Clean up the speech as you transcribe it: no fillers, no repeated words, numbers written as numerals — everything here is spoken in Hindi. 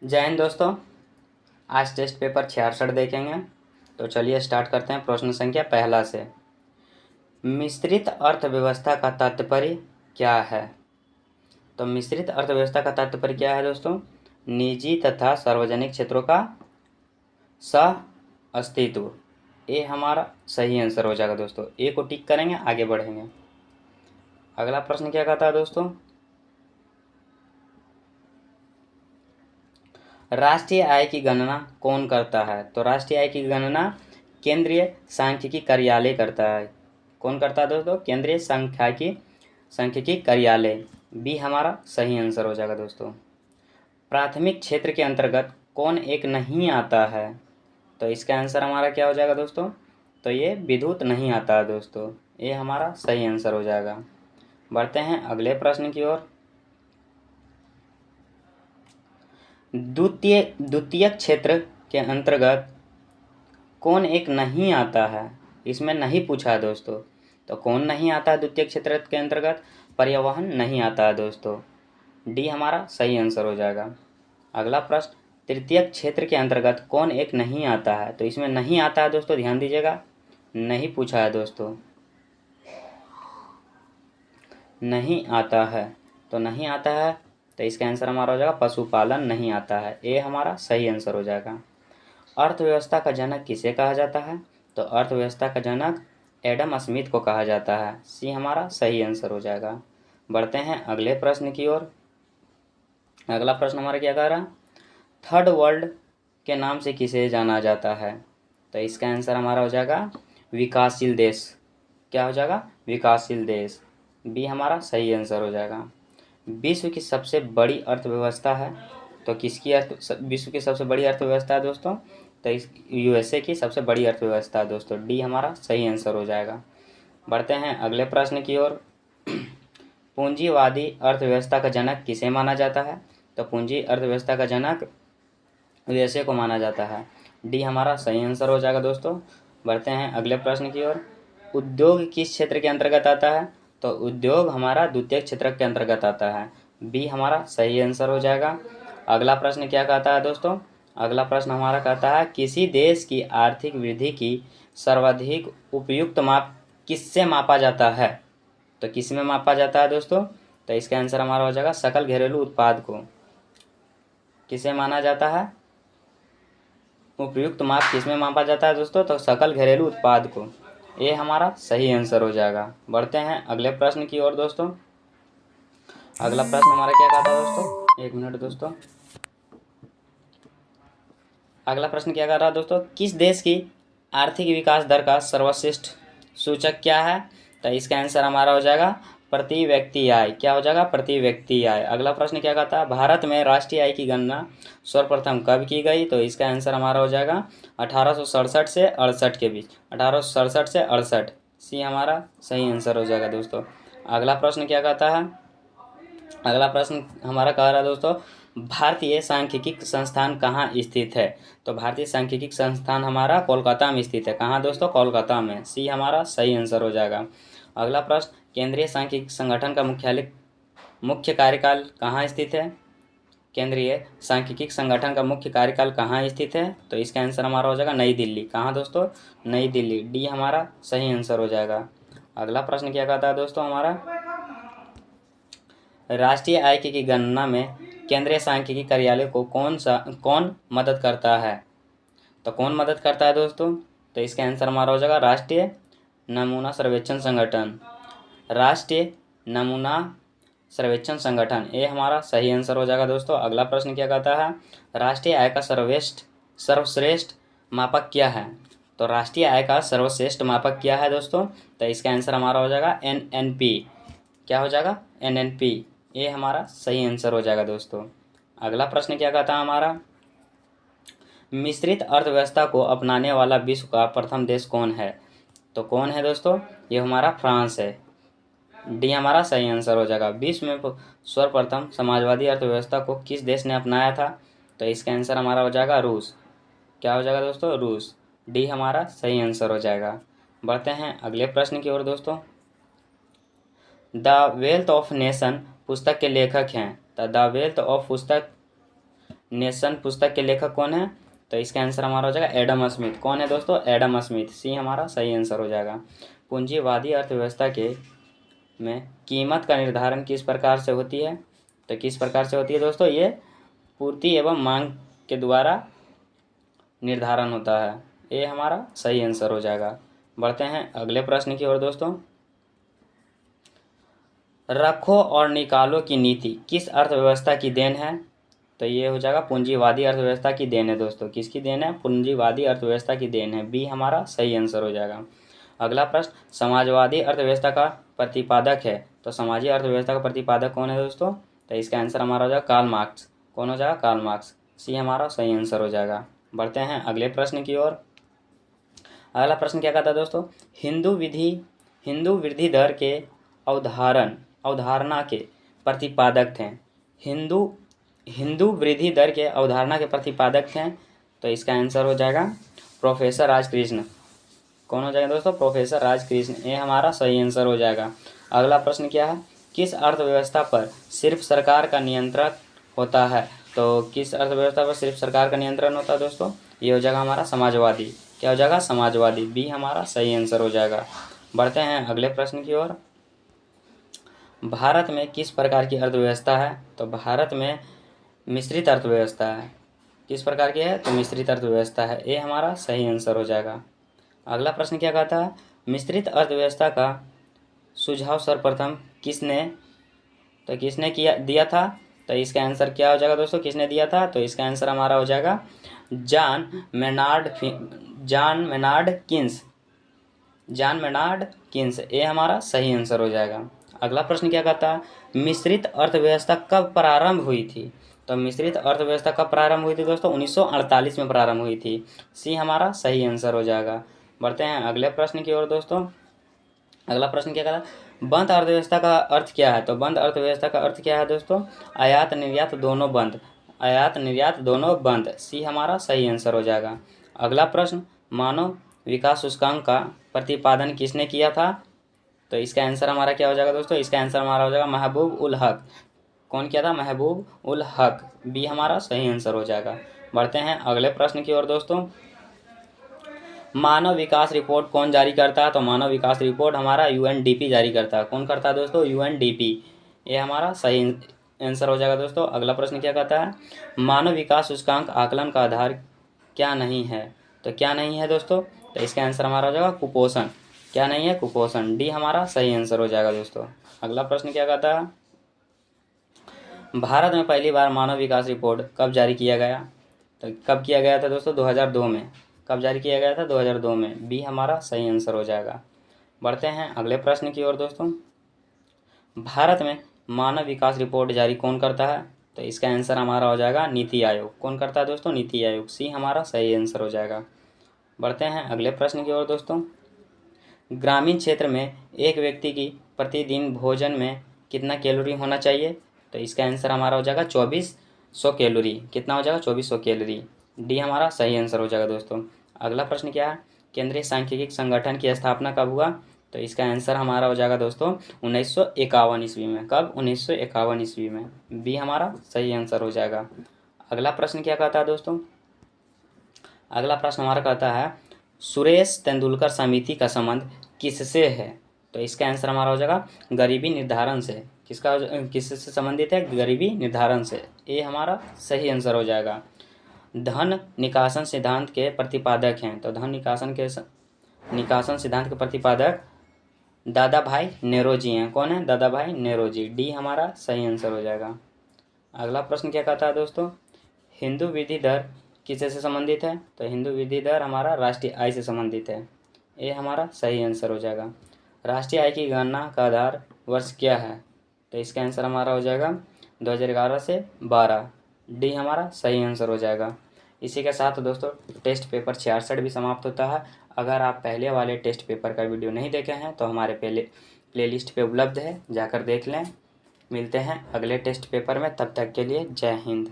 जय हिंद दोस्तों। आज टेस्ट पेपर 66 देखेंगे। तो चलिए स्टार्ट करते हैं प्रश्न संख्या पहला से। मिश्रित अर्थव्यवस्था का तात्पर्य क्या है? तो मिश्रित अर्थव्यवस्था का तात्पर्य क्या है दोस्तों? निजी तथा सार्वजनिक क्षेत्रों का सह अस्तित्व। ये हमारा सही आंसर हो जाएगा दोस्तों। ए को टिक करेंगे, आगे बढ़ेंगे। अगला प्रश्न क्या कहता है दोस्तों? राष्ट्रीय आय की गणना कौन करता है? तो राष्ट्रीय आय की गणना केंद्रीय सांख्यिकी कार्यालय करता है। कौन करता है दोस्तों? केंद्रीय सांख्यिकी कार्यालय। बी हमारा सही आंसर हो जाएगा दोस्तों। प्राथमिक क्षेत्र के अंतर्गत कौन एक नहीं आता है? तो इसका आंसर हमारा क्या हो जाएगा दोस्तों? तो ये विद्युत नहीं आता है दोस्तों। ये हमारा सही आंसर हो जाएगा। बढ़ते हैं अगले प्रश्न की ओर। द्वितीयक क्षेत्र के अंतर्गत कौन एक नहीं आता है? इसमें नहीं पूछा है दोस्तों। तो कौन नहीं आता है द्वितीयक क्षेत्र के अंतर्गत? परिवहन नहीं आता है दोस्तों। डी हमारा सही आंसर हो जाएगा। अगला प्रश्न, तृतीयक क्षेत्र के अंतर्गत कौन एक नहीं आता है? तो इसमें नहीं आता है दोस्तों, ध्यान दीजिएगा, नहीं पूछा है दोस्तों, नहीं आता है। तो नहीं आता है, तो इसका आंसर हमारा हो जाएगा पशुपालन नहीं आता है। ये हमारा सही आंसर हो जाएगा। अर्थव्यवस्था का जनक किसे कहा जाता है? तो अर्थव्यवस्था का जनक एडम स्मिथ को कहा जाता है। सी हमारा सही आंसर हो जाएगा। बढ़ते हैं अगले प्रश्न की ओर। अगला प्रश्न हमारा क्या कह रहा है? थर्ड वर्ल्ड के नाम से किसे जाना जाता है? तो इसका आंसर हमारा हो जाएगा विकासशील देश। क्या हो जाएगा? विकासशील देश। बी हमारा सही आंसर हो जाएगा। विश्व की सबसे बड़ी अर्थव्यवस्था है, तो किसकी विश्व की सबसे बड़ी अर्थव्यवस्था है दोस्तों? तो इस यूएसए की सबसे बड़ी अर्थव्यवस्था है दोस्तों। डी हमारा सही आंसर हो जाएगा। बढ़ते हैं अगले प्रश्न की ओर। पूंजीवादी अर्थव्यवस्था का जनक किसे माना जाता है? तो पूंजी अर्थव्यवस्था का जनक यूएसए को माना जाता है। डी हमारा सही आंसर हो जाएगा दोस्तों। बढ़ते हैं अगले प्रश्न की ओर। उद्योग किस क्षेत्र के अंतर्गत आता है? तो उद्योग हमारा द्वितीयक क्षेत्र के अंतर्गत आता है। बी हमारा सही आंसर हो जाएगा। अगला प्रश्न क्या कहता है दोस्तों? अगला प्रश्न हमारा कहता है किसी देश की आर्थिक वृद्धि की सर्वाधिक उपयुक्त माप किससे मापा जाता है? तो किस में मापा जाता है दोस्तों? तो इसका आंसर हमारा हो जाएगा सकल घरेलू उत्पाद को। किसे माना जाता है? उपयुक्त माप किस में मापा जाता है दोस्तों? तो सकल घरेलू उत्पाद को। ये हमारा सही आंसर हो जाएगा। बढ़ते हैं अगले प्रश्न की ओर दोस्तों। अगला प्रश्न हमारा क्या कहता है दोस्तों? एक मिनट दोस्तों। अगला प्रश्न क्या कर रहा है दोस्तों? किस देश की आर्थिक विकास दर का सर्वश्रेष्ठ सूचक क्या है? तो इसका आंसर हमारा हो जाएगा प्रति व्यक्ति आय। क्या हो जाएगा? प्रति व्यक्ति आय। अगला प्रश्न क्या कहता है? भारत में राष्ट्रीय आय की गणना सर्वप्रथम कब की गई? तो इसका आंसर हमारा हो जाएगा 1867 से 68 के बीच। 1867 से 68। सी हमारा सही आंसर हो जाएगा दोस्तों। अगला प्रश्न क्या कहता है? अगला प्रश्न हमारा कह रहा है दोस्तों भारतीय सांख्यिकी संस्थान कहाँ स्थित है? तो भारतीय सांख्यिकी संस्थान हमारा कोलकाता में स्थित है। कहाँ दोस्तों? कोलकाता में। सी हमारा सही आंसर हो जाएगा। अगला प्रश्न केंद्रीय सांख्यिकी संगठन का मुख्य कार्यकाल कहाँ स्थित है? केंद्रीय सांख्यिकी संगठन का मुख्य कार्यकाल कहाँ स्थित है? तो इसका आंसर हमारा हो जाएगा नई दिल्ली। कहाँ दोस्तों? नई दिल्ली। डी हमारा सही आंसर हो जाएगा। अगला प्रश्न क्या कहता है दोस्तों हमारा? राष्ट्रीय आय की गणना में केंद्रीय सांख्यिकी कार्यालय को कौन मदद करता है? तो कौन मदद करता है दोस्तों? तो इसका आंसर हमारा हो जाएगा राष्ट्रीय नमूना सर्वेक्षण संगठन। राष्ट्रीय नमूना सर्वेक्षण संगठन। ये हमारा सही आंसर हो जाएगा दोस्तों। अगला प्रश्न क्या कहता है? राष्ट्रीय आय का सर्वश्रेष्ठ मापक क्या है? तो राष्ट्रीय आय का सर्वश्रेष्ठ मापक क्या है दोस्तों? तो इसका आंसर हमारा हो जाएगा एनएनपी। क्या हो जाएगा? एनएनपी। ये हमारा सही आंसर हो जाएगा दोस्तों। अगला प्रश्न क्या कहता है हमारा? मिश्रित अर्थव्यवस्था को अपनाने वाला विश्व का प्रथम देश कौन है? तो कौन है दोस्तों? ये हमारा फ्रांस है। डी हमारा सही आंसर हो जाएगा। विश्व में सर्वप्रथम समाजवादी अर्थव्यवस्था को किस देश ने अपनाया था? तो इसका आंसर हमारा हो जाएगा रूस। क्या हो जाएगा दोस्तों? रूस। डी हमारा सही आंसर हो जाएगा। बढ़ते हैं अगले प्रश्न की ओर दोस्तों। द वेल्थ ऑफ नेशन पुस्तक के लेखक हैं। द वेल्थ ऑफ पुस्तक नेशन पुस्तक के लेखक कौन है? तो इसका आंसर हमारा हो जाएगा एडम स्मिथ। कौन है दोस्तों? Adam Smith. सी हमारा सही आंसर हो जाएगा। पूंजीवादी अर्थव्यवस्था के में कीमत का निर्धारण किस प्रकार से होती है? तो किस प्रकार से होती है दोस्तों? ये पूर्ति एवं मांग के द्वारा निर्धारण होता है। ये हमारा सही आंसर हो जाएगा। बढ़ते हैं अगले प्रश्न की ओर दोस्तों। रखो और निकालो की नीति किस अर्थव्यवस्था की देन है? तो ये हो जाएगा पूंजीवादी अर्थव्यवस्था की देन है दोस्तों। किसकी देन है? पूंजीवादी अर्थव्यवस्था की देन है। बी हमारा सही आंसर हो जाएगा। अगला प्रश्न, समाजवादी अर्थव्यवस्था का प्रतिपादक है। तो समाजीय अर्थव्यवस्था का प्रतिपादक कौन है दोस्तों? तो इसका आंसर हमारा हो जाएगा कार्ल मार्क्स। कौन हो जाएगा? Karl Marx. सी हमारा सही आंसर हो जाएगा। बढ़ते हैं अगले प्रश्न की ओर। अगला प्रश्न क्या कहता है दोस्तों? हिंदू वृद्धि दर के अवधारणा के प्रतिपादक थे। हिंदू वृद्धि दर के अवधारणा के प्रतिपादक थे। तो इसका आंसर हो जाएगा प्रोफेसर राजकृष्ण। कौन हो जाएगा दोस्तों? प्रोफेसर राजकृष्ण। ये हमारा सही आंसर हो जाएगा। अगला प्रश्न क्या है? किस अर्थव्यवस्था पर सिर्फ सरकार का नियंत्रण होता है? तो किस अर्थव्यवस्था पर सिर्फ सरकार का नियंत्रण होता है दोस्तों? ये हो जाएगा हमारा समाजवादी। क्या हो जाएगा? समाजवादी। बी हमारा सही आंसर हो जाएगा। बढ़ते हैं अगले प्रश्न की ओर। भारत में किस प्रकार की अर्थव्यवस्था है? तो भारत में मिश्रित अर्थव्यवस्था है। किस प्रकार की है? तो मिश्रित अर्थव्यवस्था है। ये हमारा सही आंसर हो जाएगा। अगला प्रश्न क्या कहता है? मिश्रित अर्थव्यवस्था का सुझाव सर्वप्रथम किसने दिया था? तो इसका आंसर क्या हो जाएगा दोस्तों? किसने दिया था? तो इसका आंसर हमारा हो जाएगा जॉन मेनार्ड किन्स। ये हमारा सही आंसर हो जाएगा। अगला प्रश्न क्या कहता है? मिश्रित अर्थव्यवस्था कब प्रारंभ हुई थी? तो मिश्रित अर्थव्यवस्था कब प्रारंभ हुई थी दोस्तों? 1948 में प्रारंभ हुई थी। सी हमारा सही आंसर हो जाएगा। बढ़ते हैं अगले प्रश्न की ओर दोस्तों। अगला प्रश्न क्या कहता है? बंद अर्थव्यवस्था का अर्थ क्या है? तो बंद अर्थव्यवस्था का अर्थ क्या है दोस्तों? आयात निर्यात दोनों बंद। सी हमारा सही आंसर हो जाएगा। अगला प्रश्न, मानव विकास सूचकांक का प्रतिपादन किसने किया था? तो इसका आंसर हमारा क्या हो जाएगा दोस्तों? इसका आंसर हमारा हो जाएगा महबूब उल हक। कौन किया था? महबूब उल हक। बी हमारा सही आंसर हो जाएगा। बढ़ते हैं अगले प्रश्न की ओर दोस्तों। मानव विकास रिपोर्ट कौन जारी करता है? तो मानव विकास रिपोर्ट हमारा यूएनडीपी जारी करता है। कौन करता है दोस्तों? यूएनडीपी। ये हमारा सही आंसर हो जाएगा दोस्तों। अगला प्रश्न क्या कहता है? मानव विकास सूचकांक आकलन का आधार क्या नहीं है? तो क्या नहीं है दोस्तों? तो इसका आंसर हमारा हो जाएगा कुपोषण। क्या नहीं है? कुपोषण। डी हमारा सही आंसर हो जाएगा दोस्तों। अगला प्रश्न क्या कहता है? भारत में पहली बार मानव विकास रिपोर्ट कब जारी किया गया? तो कब किया गया था दोस्तों? 2002 में। कब जारी किया गया था? 2002 में। बी हमारा सही आंसर हो जाएगा। बढ़ते हैं अगले प्रश्न की ओर दोस्तों। भारत में मानव विकास रिपोर्ट जारी कौन करता है? तो इसका आंसर हमारा हो जाएगा नीति आयोग। कौन करता है दोस्तों? नीति आयोग। सी हमारा सही आंसर हो जाएगा। बढ़ते हैं अगले प्रश्न की ओर दोस्तों। ग्रामीण क्षेत्र में एक व्यक्ति की प्रतिदिन भोजन में कितना कैलोरी होना चाहिए? तो इसका आंसर हमारा हो जाएगा 2400 कैलोरी। कितना हो जाएगा? 2400 कैलोरी। डी हमारा सही आंसर हो जाएगा दोस्तों। अगला प्रश्न क्या है? केंद्रीय सांख्यिकी संगठन की स्थापना कब हुआ? तो इसका आंसर हमारा हो जाएगा दोस्तों 1951 ईस्वी में। कब? 1951 ईस्वी में। बी हमारा सही आंसर हो जाएगा। अगला प्रश्न क्या कहता है दोस्तों? अगला प्रश्न हमारा कहता है सुरेश तेंदुलकर समिति का संबंध किससे है? तो इसका आंसर हमारा हो जाएगा गरीबी निर्धारण से। किससे संबंधित है? गरीबी निर्धारण से। ये हमारा सही आंसर हो जाएगा। धन निकासन सिद्धांत के प्रतिपादक हैं। तो धन निकासन सिद्धांत के प्रतिपादक दादा भाई नेरोजी हैं। कौन है? दादा भाई नेरोजी। डी हमारा सही आंसर हो जाएगा। अगला प्रश्न क्या कहता है दोस्तों? हिंदू वृद्धि दर किससे संबंधित है? तो हिंदू वृद्धि दर हमारा राष्ट्रीय आय से संबंधित है। ये हमारा सही आंसर हो जाएगा। राष्ट्रीय आय की गणना का आधार वर्ष क्या है? तो इसका आंसर हमारा हो जाएगा 2011 से 12। डी हमारा सही आंसर हो जाएगा। इसी के साथ दोस्तों टेस्ट पेपर 66 भी समाप्त होता है। अगर आप पहले वाले टेस्ट पेपर का वीडियो नहीं देखे हैं तो हमारे प्लेलिस्ट पे उपलब्ध है, जाकर देख लें। मिलते हैं अगले टेस्ट पेपर में, तब तक के लिए जय हिंद।